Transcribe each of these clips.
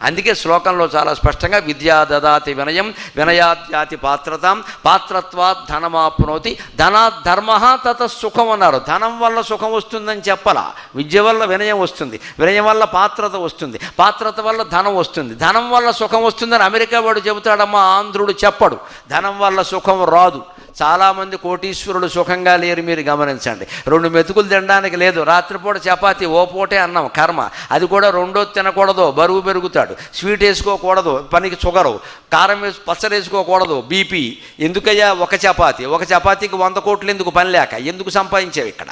అందుకే శ్లోకంలో చాలా స్పష్టంగా విద్యా దదాతి వినయం వినయాద్యాతి పాత్రతాం పాత్రత్వాత్ ధనమాప్నోతి ధనాత్ ధర్మ తత సుఖం అన్నారు. ధనం వల్ల సుఖం వస్తుందని చెప్పాలా, విద్య వల్ల వినయం వస్తుంది, వినయం వల్ల పాత్రత వస్తుంది, పాత్రత వల్ల ధనం వస్తుంది, ధనం వల్ల సుఖం వస్తుందని అమెరికా వాడు చెబుతాడమ్మా, ఆంధ్రుడు చెప్పడు. ధనం వల్ల సుఖం రాదు. చాలామంది కోటీశ్వరులు సుఖంగా లేరు, మీరు గమనించండి. 2 మెతుకులు తినడానికి లేదు, రాత్రిపూట చపాతీ ఓ పూటే అన్నం కర్మ, అది కూడా రెండో తినకూడదు, బరువు పెరుగుతాడు. స్వీట్ వేసుకోకూడదు, పనికి షుగరు, కారం పచ్చడి వేసుకోకూడదు, బీపీ. ఎందుకయ్యా ఒక చపాతీకి 100 కోట్లు ఎందుకు? పని లేక. ఎందుకు సంపాదించావు ఇక్కడ?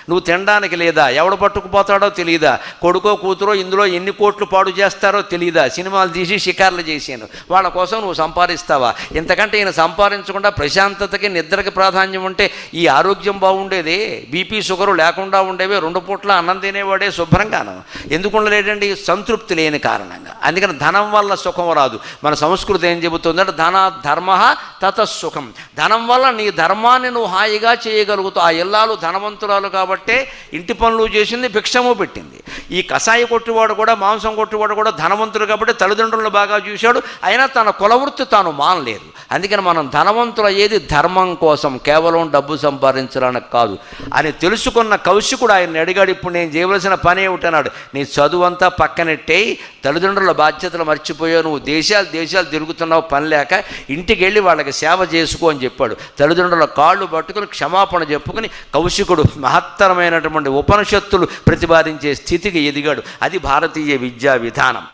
నువ్వు తినడానికి లేదా? ఎవడు పట్టుకుపోతాడో తెలియదా? కొడుకో కూతురో ఇందులో ఎన్ని కోట్లు పాడు చేస్తారో తెలియదా? సినిమాలు తీసి షికార్లు చేశాను, వాళ్ళ కోసం నువ్వు సంపాదిస్తావా? ఇంతకంటే ఈయన సంపాదించకుండా ప్రశాంతతకి నిద్రకి ప్రాధాన్యం ఉంటే ఈ ఆరోగ్యం బాగుండేది, బీపీ షుగరు లేకుండా ఉండేవి, 2 పూట్ల అన్నం తినేవాడే శుభ్రంగాను. ఎందుకు ఉండలేదండి? సంతృప్తి లేని కారణంగా. అందుకని ధనం వల్ల సుఖం రాదు. మన సంస్కృతి ఏం చెబుతుందంటే ధనా ధర్మ తత సుఖం. ధనం వల్ల నీ ధర్మాన్ని నువ్వు హాయిగా చేయగలుగుతావు. ఆ ఇల్లాలు ధనవంతురాలు కాబట్టే ఇంటి పనులు చేసింది, భిక్షము పెట్టింది. ఈ కషాయి కొట్టువాడు కూడా, మాంసం కొట్టువాడు కూడా ధనవంతుడు కాబట్టి తల్లిదండ్రులను బాగా చూశాడు, అయినా తన కులవృత్తి తాను మానలేదు. అందుకని మనం ధనవంతులు అయ్యేది ధర్మం కోసం, కేవలం డబ్బు సంపాదించడానికి కాదు అని తెలుసుకున్న కౌశికుడు ఆయన్ని అడిగాడు, ఇప్పుడు నేను చేయవలసిన పని ఏమిటన్నాడు. నీ చదువు అంతా పక్కనెట్టే, తల్లిదండ్రుల బాధ్యతలు మర్చిపోయావు, నువ్వు దేశాలు తిరుగుతున్నావు పని లేక, ఇంటికి వెళ్ళి వాళ్ళకి సేవ చేసుకో అని చెప్పాడు. తల్లిదండ్రుల కాళ్ళు పట్టుకుని క్షమాపణ చెప్పుకుని కౌశికుడు మహత్తరమైనటువంటి ఉపనిషత్తులు ప్రతిపాదించే స్థితికి ఎదిగాడు. అది భారతీయ విద్యా విధానం.